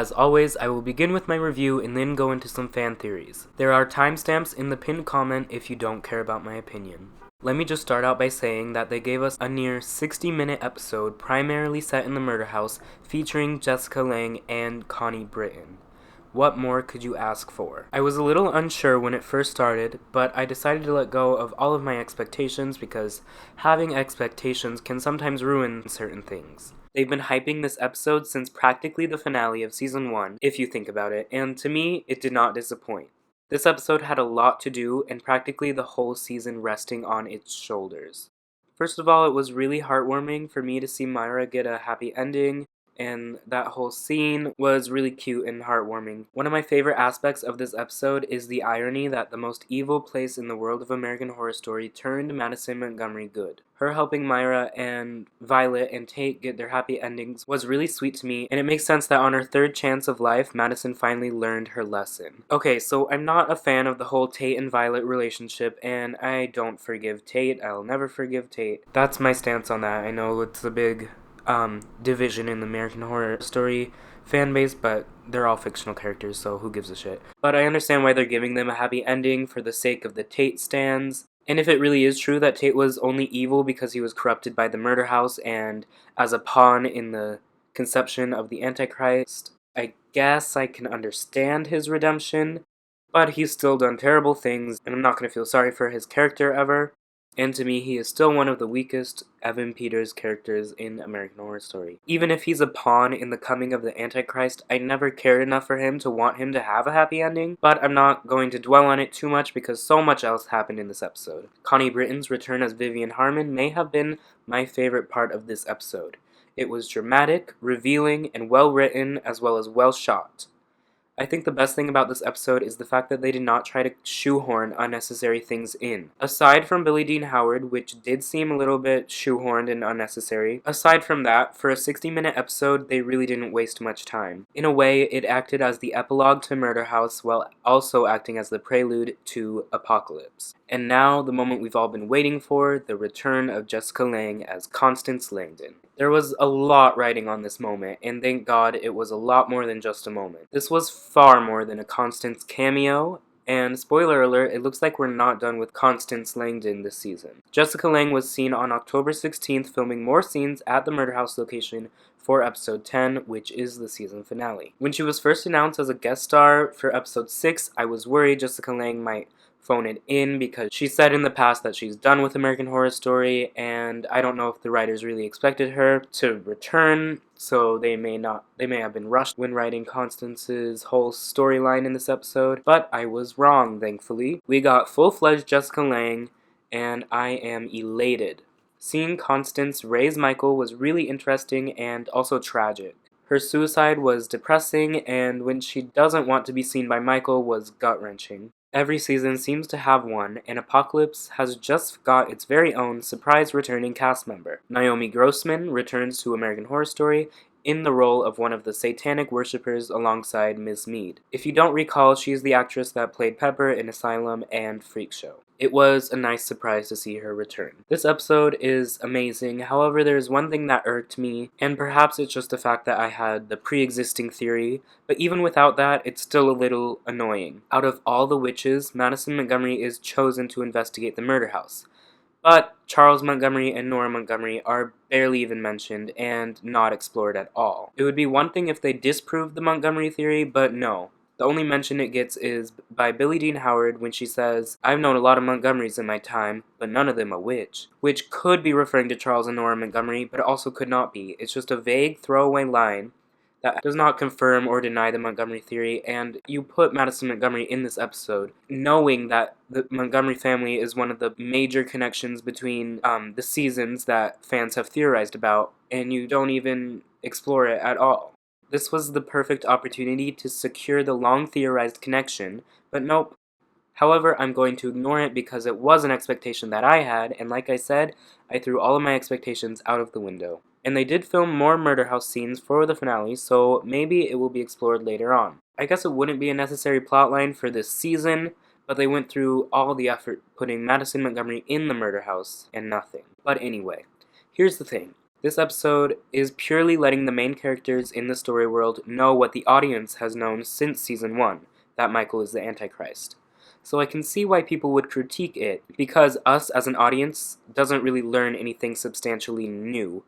As always, I will begin with my review and then go into some fan theories. There are timestamps in the pinned comment if you don't care about my opinion. Let me just start out by saying that they gave us a near 60-minute episode primarily set in the murder house featuring Jessica Lange and Connie Britton. What more could you ask for? I was a little unsure when it first started, but I decided to let go of all of my expectations because having expectations can sometimes ruin certain things. They've been hyping this episode since practically the finale of Season 1, if you think about it, and to me, it did not disappoint. This episode had a lot to do, and practically the whole season resting on its shoulders. First of all, it was really heartwarming for me to see Myra get a happy ending, and that whole scene was really cute and heartwarming. One of my favorite aspects of this episode is the irony that the most evil place in the world of American Horror Story turned Madison Montgomery good. Her helping Myra and Violet and Tate get their happy endings was really sweet to me, and it makes sense that on her third chance of life, Madison finally learned her lesson. Okay, so I'm not a fan of the whole Tate and Violet relationship, and I don't forgive Tate. I'll never forgive Tate. That's my stance on that. I know it's a big division in the American Horror Story fan base, but they're all fictional characters, so who gives a shit. But I understand why they're giving them a happy ending for the sake of the Tate stans. And if it really is true that Tate was only evil because he was corrupted by the murder house and as a pawn in the conception of the Antichrist, I guess I can understand his redemption, but he's still done terrible things, and I'm not going to feel sorry for his character ever. And to me, he is still one of the weakest Evan Peters characters in American Horror Story. Even if he's a pawn in the coming of the Antichrist, I never cared enough for him to want him to have a happy ending, but I'm not going to dwell on it too much because so much else happened in this episode. Connie Britton's return as Vivian Harmon may have been my favorite part of this episode. It was dramatic, revealing, and well written, as well as well shot. I think the best thing about this episode is the fact that they did not try to shoehorn unnecessary things in. Aside from Billie Dean Howard, which did seem a little bit shoehorned and unnecessary, aside from that, for a 60-minute episode, they really didn't waste much time. In a way, it acted as the epilogue to Murder House while also acting as the prelude to Apocalypse. And now, the moment we've all been waiting for, the return of Jessica Lange as Constance Langdon. There was a lot riding on this moment, and thank God it was a lot more than just a moment. This was far more than a Constance cameo, and spoiler alert, it looks like we're not done with Constance Langdon this season. Jessica Lange was seen on October 16th filming more scenes at the murder house location for episode 10, which is the season finale. When she was first announced as a guest star for episode 6, I was worried Jessica Lange might phone it in because she said in the past that she's done with American Horror Story, and I don't know if the writers really expected her to return, so they may have been rushed when writing Constance's whole storyline in this episode, but I was wrong, thankfully. We got full-fledged Jessica Lange, and I am elated. Seeing Constance raise Michael was really interesting and also tragic. Her suicide was depressing, and when she doesn't want to be seen by Michael was gut-wrenching. Every season seems to have one, and Apocalypse has just got its very own surprise returning cast member. Naomi Grossman returns to American Horror Story in the role of one of the satanic worshippers alongside Miss Mead. If you don't recall, she's the actress that played Pepper in Asylum and Freak Show. It was a nice surprise to see her return. This episode is amazing, however there is one thing that irked me, and perhaps it's just the fact that I had the pre-existing theory, but even without that, it's still a little annoying. Out of all the witches, Madison Montgomery is chosen to investigate the murder house. But Charles Montgomery and Nora Montgomery are barely even mentioned and not explored at all. It would be one thing if they disproved the Montgomery theory, but no. The only mention it gets is by Billie Dean Howard when she says, "I've known a lot of Montgomerys in my time, but none of them a witch." Which could be referring to Charles and Nora Montgomery, but it also could not be. It's just a vague throwaway line that does not confirm or deny the Montgomery theory, and you put Madison Montgomery in this episode knowing that the Montgomery family is one of the major connections between the seasons that fans have theorized about, and you don't even explore it at all. This was the perfect opportunity to secure the long-theorized connection, but nope. However, I'm going to ignore it because it was an expectation that I had, and like I said, I threw all of my expectations out of the window. And they did film more murder house scenes for the finale, so maybe it will be explored later on. I guess it wouldn't be a necessary plotline for this season, but they went through all the effort putting Madison Montgomery in the murder house and nothing. But anyway, here's the thing. This episode is purely letting the main characters in the story world know what the audience has known since Season 1, that Michael is the Antichrist. So I can see why people would critique it, because us as an audience doesn't really learn anything substantially new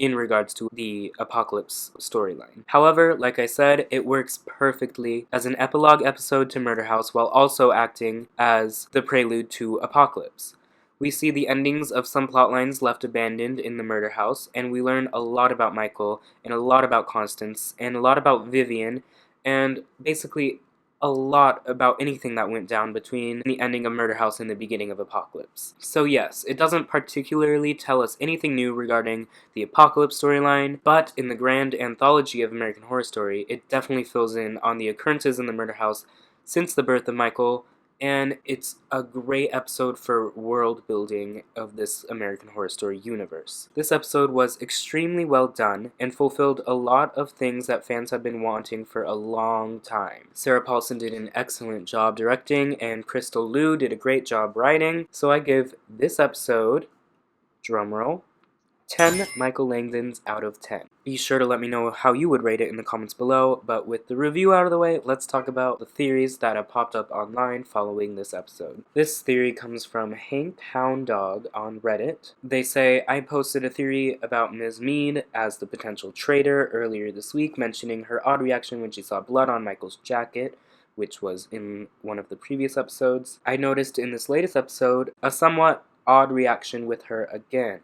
in regards to the Apocalypse storyline. However, like I said, it works perfectly as an epilogue episode to Murder House while also acting as the prelude to Apocalypse. We see the endings of some plotlines left abandoned in the Murder House, and we learn a lot about Michael, and a lot about Constance, and a lot about Vivian, and basically a lot about anything that went down between the ending of Murder House and the beginning of Apocalypse. So yes, it doesn't particularly tell us anything new regarding the Apocalypse storyline, but in the grand anthology of American Horror Story, it definitely fills in on the occurrences in the Murder House since the birth of Michael, and it's a great episode for world building of this American Horror Story universe. This episode was extremely well done and fulfilled a lot of things that fans have been wanting for a long time. Sarah Paulson did an excellent job directing, and Crystal Liu did a great job writing, so I give this episode, drumroll, 10 Michael Langdons out of 10. Be sure to let me know how you would rate it in the comments below, but with the review out of the way, let's talk about the theories that have popped up online following this episode. This theory comes from Hank Hound Dog on Reddit. They say, I posted a theory about Ms. Mead as the potential traitor earlier this week, mentioning her odd reaction when she saw blood on Michael's jacket, which was in one of the previous episodes. I noticed in this latest episode a somewhat odd reaction with her again.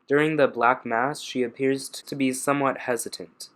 During the Black Mass, she appears to be somewhat hesitant.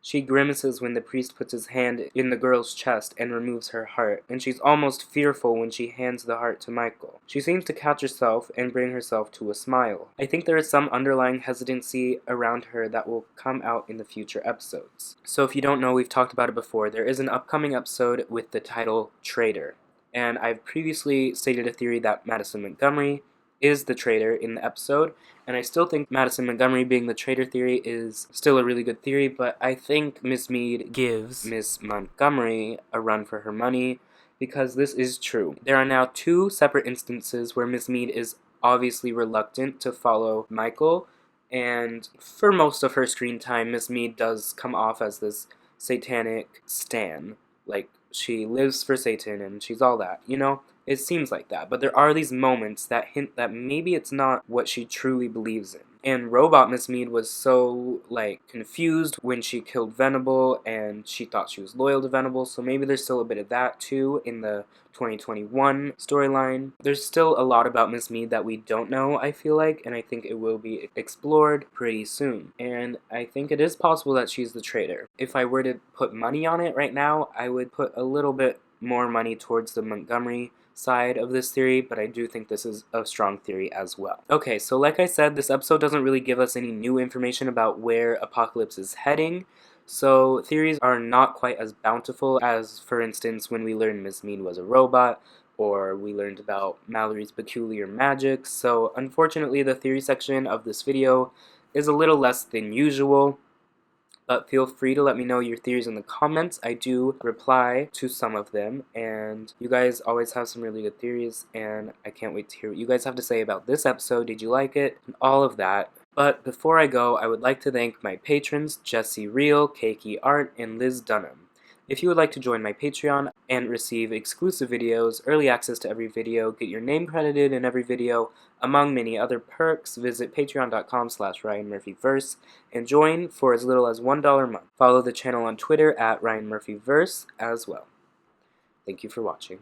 She grimaces when the priest puts his hand in the girl's chest and removes her heart, and she's almost fearful when she hands the heart to Michael. She seems to catch herself and bring herself to a smile. I think there is some underlying hesitancy around her that will come out in the future episodes. So if you don't know, we've talked about it before, there is an upcoming episode with the title Traitor. And I've previously stated a theory that Madison Montgomery is the traitor in the episode, and I still think Madison Montgomery being the traitor theory is still a really good theory, but I think Miss Mead gives Miss Montgomery a run for her money, because this is true. There are now 2 separate instances where Miss Mead is obviously reluctant to follow Michael, and for most of her screen time, Miss Mead does come off as this satanic stan. Like, she lives for Satan and she's all that, you know? It seems like that, but there are these moments that hint that maybe it's not what she truly believes in. And Robot Miss Mead was so, confused when she killed Venable, and she thought she was loyal to Venable, so maybe there's still a bit of that, too, in the 2021 storyline. There's still a lot about Miss Mead that we don't know, I feel like, and I think it will be explored pretty soon. And I think it is possible that she's the traitor. If I were to put money on it right now, I would put a little bit more money towards the Montgomery side of this theory, but I do think this is a strong theory as well. Okay, so like I said, this episode doesn't really give us any new information about where Apocalypse is heading, so theories are not quite as bountiful as, for instance, when we learned Miss Mead was a robot, or we learned about Mallory's peculiar magic. So unfortunately, the theory section of this video is a little less than usual, but feel free to let me know your theories in the comments. I do reply to some of them, and you guys always have some really good theories, and I can't wait to hear what you guys have to say about this episode. Did you like it? And all of that. But before I go, I would like to thank my patrons, JESSEE, RIEHL, KEIKII Art, and Liz Dunham. If you would like to join my Patreon and receive exclusive videos, early access to every video, get your name credited in every video, among many other perks, visit patreon.com/RyanMurphyVerse and join for as little as $1 a month. Follow the channel on Twitter at RyanMurphyVerse as well. Thank you for watching.